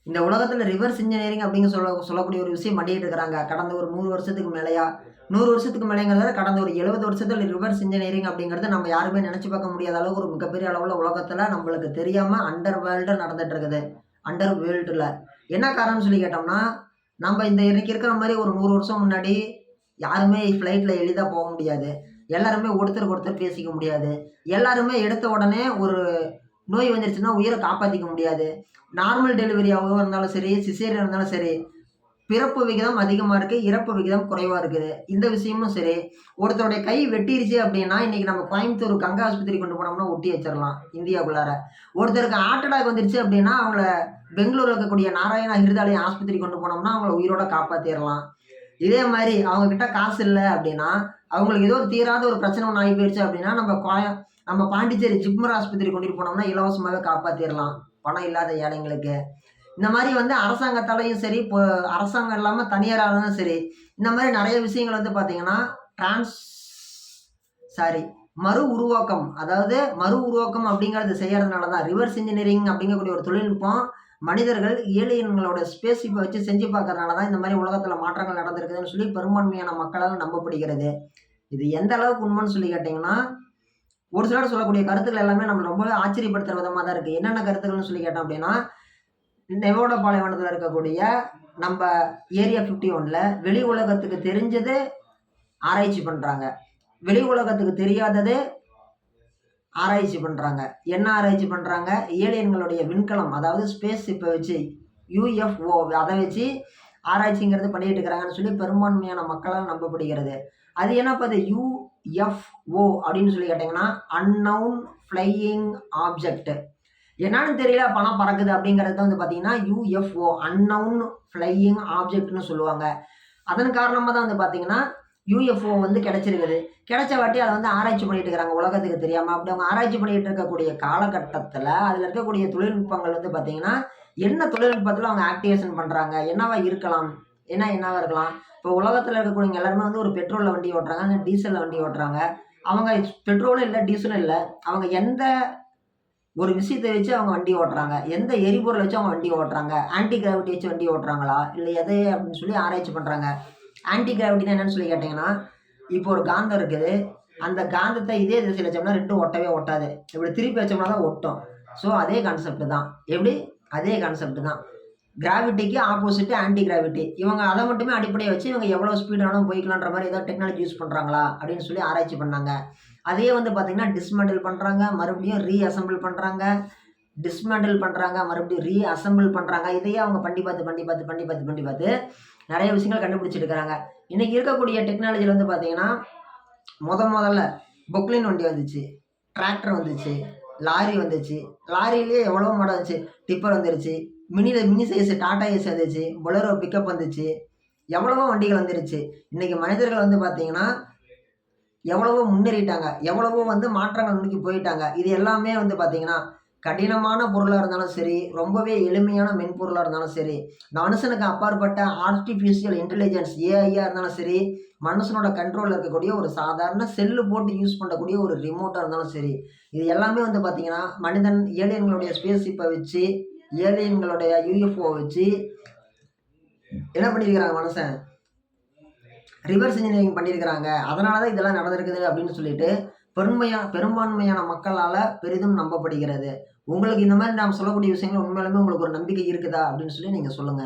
இந்த உலகத்துல reverse engineering அப்படிங்க சொல்லக்கூடிய ஒரு விஷயம் பண்ணிட்டு இருக்கிறாங்க. கடந்த ஒரு 100 வருஷத்துக்கு மேலயா, 100 வருஷத்துக்கு மேலேங்கிறத கடந்த ஒரு 70 வருஷத்துல ரிவர்ஸ் இன்ஜினியரிங் அப்படிங்கிறது நம்ம யாருமே நினைச்சு பார்க்க முடியாத அளவுக்கு ஒரு மிகப்பெரிய அளவுல உலகத்துல நம்மளுக்கு தெரியாம அண்டர் வேர்ல்டு நடந்துட்டு இருக்குது. அண்டர் வேர்ல்டுல என்ன காரணம்னு சொல்லி கேட்டோம்னா, நம்ம இந்த இன்னைக்கு இருக்கிற மாதிரி ஒரு 100 வருஷம் முன்னாடி யாருமே ஃப்ளைட்ல எளிதா போக முடியாது. எல்லாருமே ஒருத்தருக்கு ஒருத்தர் பேசிக்க முடியாது. எல்லாருமே எடுத்த உடனே ஒரு நோய் வந்துருச்சுன்னா உயிரை காப்பாத்திக்க முடியாது. நார்மல் டெலிவரியாவும் இருந்தாலும் சரி, சிசேரியன் இருந்தாலும் சரி, பிறப்பு விகிதம் அதிகமா இருக்கு, இறப்பு விகிதம் குறைவா இருக்குது. இந்த விஷயமும் சரி, ஒருத்தருடைய கை வெட்டிருச்சு அப்படின்னா, இன்னைக்கு நம்ம கோயம்புத்தூர் கங்கா ஆஸ்பத்திரி கொண்டு போனோம்னா ஒட்டி வச்சிரலாம் இந்தியாக்குள்ளார. ஒருத்தருக்கு ஹார்ட் அட்டாக் வந்துருச்சு அப்படின்னா, அவங்கள பெங்களூர்ல இருக்கக்கூடிய நாராயணா ஹிருதயாலயா ஆஸ்பத்திரி கொண்டு போனோம்னா, அவங்கள உயிரோட காப்பாத்திரலாம். இதே மாரி அவங்க கிட்ட காசு இல்ல அப்படின்னா, அவங்களுக்கு ஏதோ ஒரு தீராத ஒரு பிரச்சனை ஒண்ணு ஆகி போயிருச்சு அப்படின்னா, நம்ம பாண்டிச்சேரி ஜிப்மர் ஆஸ்பத்திரி கொண்டுட்டு போனோம்னா இலவசமாவே காப்பாத்திரலாம். பணம் இல்லாத ஏழைங்களுக்கு. இந்த மாரி வந்து அரசாங்கத்தாலயும் சரி, இப்போ அரசாங்கம் இல்லாம தனியாராலும் சரி, இந்த மாரி நெறைய விஷயங்கள் வந்து பார்த்தீங்கன்னா, டிரான்ஸ் சாரி மறு உருவாக்கம். அதாவது மறு உருவாக்கம் அப்படிங்கிறது செய்யறதுனால தான் ரிவர்ஸ் இன்ஜினியரிங் அப்படிங்கக்கூடிய ஒரு தொழில்நுட்பம் மனிதர்கள் ஏலியன்களோட ஸ்பேஸ் ஷிப்ப வச்சு செஞ்சு பார்க்கறனால தான் இந்த மாரி உலகத்துல மாற்றங்கள் நடந்திருக்குதுன்னு சொல்லி பெரும்பான்மையான மக்களால் நம்பப்படுகிறது. இது எந்த அளவுக்கு உண்மைன்னு சொல்லி கேட்டீங்கன்னா, ஒரு சிலர் சொல்லக்கூடிய கருத்துக்கள் எல்லாமே நம்மள ரொம்பவே ஆச்சரியப்படுத்துற விதமா தான் இருக்கு. என்னென்ன கருத்துக்கள்னு சொல்லி கேட்டோம் அப்படின்னா, நெவோடா பாலைவனத்துல இருக்கக்கூடிய நம்ப ஏரியா 51ல வெளி உலகத்துக்கு தெரிஞ்சது ஆராய்ச்சி பண்றாங்க. வெளி உலகத்துக்கு தெரியாதது ஆராய்ச்சி பண்றாங்க. என்ன ஆராய்ச்சி பண்றாங்க? ஏலியன்களுடைய விண்கலம், அதாவது ஸ்பேஸ் ஷிப்ப வச்சு யுஎஃப்ஓ அத வச்சு ஆராய்ச்சிங்கிறது பண்ணிட்டு இருக்கிறாங்கன்னு சொல்லி பெரும்பான்மையான மக்களால் நம்பப்படுகிறது. அது என்னப்பா அது யுஎஃப்ஓ அப்படின்னு சொல்லி கேட்டீங்கன்னா, அன்னவுன் ஃப்ளையிங் ஆப்ஜெக்ட். என்னான்னு தெரியல பணம் பறக்குது அப்படிங்கிறது தான் வந்து பார்த்தீங்கன்னா, யுஎஃப்ஓ அன்னவுன் ஃப்ளையிங் ஆப்ஜெக்ட்ன்னு சொல்லுவாங்க. அதன் காரணமா தான் வந்து பார்த்தீங்கன்னா, யுஎஃப்ஓ வந்து கிடைச்சிருக்குது. கிடைச்ச வாட்டி அத வந்து ஆராய்ச்சி பண்ணிட்டு இருக்கிறாங்க உலகத்துக்கு தெரியாம. அப்படி அவங்க ஆராய்ச்சி பண்ணிட்டு இருக்கக்கூடிய காலகட்டத்தில, அதில இருக்கக்கூடிய தொழில்நுட்பங்கள் வந்து பார்த்தீங்கன்னா, என்ன தொழில்நுட்பத்தில அவங்க ஆக்டிவேஷன் பண்றாங்க? என்னவா இருக்கலாம்? என்னவா இருக்கலாம்? இப்போ உலகத்தில இருக்கக்கூடியவங்க எல்லாருமே வந்து ஒரு பெட்ரோல்ல வண்டி ஓட்டுறாங்க, இல்ல டீசல்ல வண்டி ஓட்டுறாங்க. அவங்க பெட்ரோலும் இல்ல, டீசலும் இல்ல. அவங்க எந்த ஒரு விஷயத்த வச்சு அவங்க வண்டி ஓட்டுறாங்க. எந்த எரிபொருள வச்சு அவங்க வண்டி ஓட்டுறாங்க? ஆன்டி கிராவிட்டி வச்சு வண்டி ஓட்டுறாங்களா? இல்ல எது அப்படின்னு சொல்லி ஆராய்ச்சி பண்றாங்க. ஆன்டி கிராவிட்டினா என்னன்னு சொல்லி கேட்டீங்கன்னா, இப்போ ஒரு காந்தம் இருக்குது. அந்த காந்தத்த இதே திசையில வச்சோம்னா 2ம் ஒட்டவே ஒட்டாது. இப்படி திருப்பி வச்சோம்னா தான் ஒட்டும். ஸோ அதே கான்செப்ட் தான். எப்படி? அதே கான்செப்ட் தான். கிராவிட்டிக்கு ஆப்போசிட் ஆன்டி கிராவிட்டி. இவங்க அத மட்டுமே அடிப்படையா வச்சு இவங்க எவ்வளவு ஸ்பீட் வேணாலும் போய்க்கலான்ற மாரி ஏதாவது டெக்னாலஜி யூஸ் பண்றாங்களா? அப்படின்னு சொல்லி ஆராய்ச்சி பண்ணாங்க. அதையே வந்து பார்த்தீங்கன்னா, டிஸ்மேண்டில் பண்றாங்க. மறுபடியும் ரீஅசெம்பிள் பண்றாங்க. டிஸ்மேண்டில் பண்றாங்க. மறுபடியும் ரீஅசெம்பிள் பண்றாங்க. இதையே அவங்க பண்ணி பார்த்து நெறைய விஷயங்கள் கண்டுபிடிச்சிட்டு இருக்காங்க. இன்னைக்கு இருக்கக்கூடிய டெக்னாலஜில வந்து பார்த்தீங்கன்னா, முதல்ல பொக்லைன் வண்டி வந்துச்சு. டிராக்டர் வந்துச்சு. லாரி வந்துச்சு. லாரியிலேயே எவ்வளவோ மாடல் வந்துச்சு. டிப்பர் வந்துருச்சு. மினி சைஸ் டாடா ஏஸ் வந்துச்சு. பொலரோ பிக்கப் வந்துச்சு. எவ்வளவோ வண்டிகள் வந்துருச்சு. இன்னைக்கு மனிதர்கள் வந்து பார்த்தீங்கன்னா, எவ்வளவோ முன்னேறிட்டாங்க. எவ்வளவோ வந்து மாற்றங்கள் நோக்கி போயிட்டாங்க. இது எல்லாமே வந்து பார்த்தீங்கன்னா, கடினமான பொருளா இருந்தாலும் சரி, ரொம்பவே எளிமையான மென்பொருளா இருந்தாலும் சரி, மனுஷனுக்கு அப்பாற்பட்ட ஆர்டிஃபிஷியல் இன்டெலிஜென்ஸ் ஏஐயா இருந்தாலும் சரி, மனுஷனோட கண்ட்ரோல்ல இருக்கக்கூடிய ஒரு சாதாரண செல்லு போட்டு யூஸ் பண்ணக்கூடிய ஒரு ரிமோட்டா இருந்தாலும் சரி, இது எல்லாமே வந்து பார்த்தீங்கன்னா, மனிதன் ஏலியன்களுடைய ஸ்பேஸ் ஷிப்ப வச்சு, ஏலியன்களுடைய யுஎஃப்ஓ வச்சு என்ன பண்ணியிருக்கிறாங்க மனுஷன்? ரிவர்ஸ் இன்ஜினியரிங் பண்ணியிருக்கிறாங்க. அதனால தான் இதெல்லாம் நடந்திருக்குது அப்படின்னு சொல்லிட்டு, பெரும்பான்மையான மக்களால பெரிதும் நம்பப்படுகிறது. உங்களுக்கு இந்த மாரி நான் சொல்லக்கூடிய விஷயங்கள் உண்மையாலுமே உங்களுக்கு ஒரு நம்பிக்கை இருக்குதா? அப்படின்னு சொல்லி நீங்க சொல்லுங்க.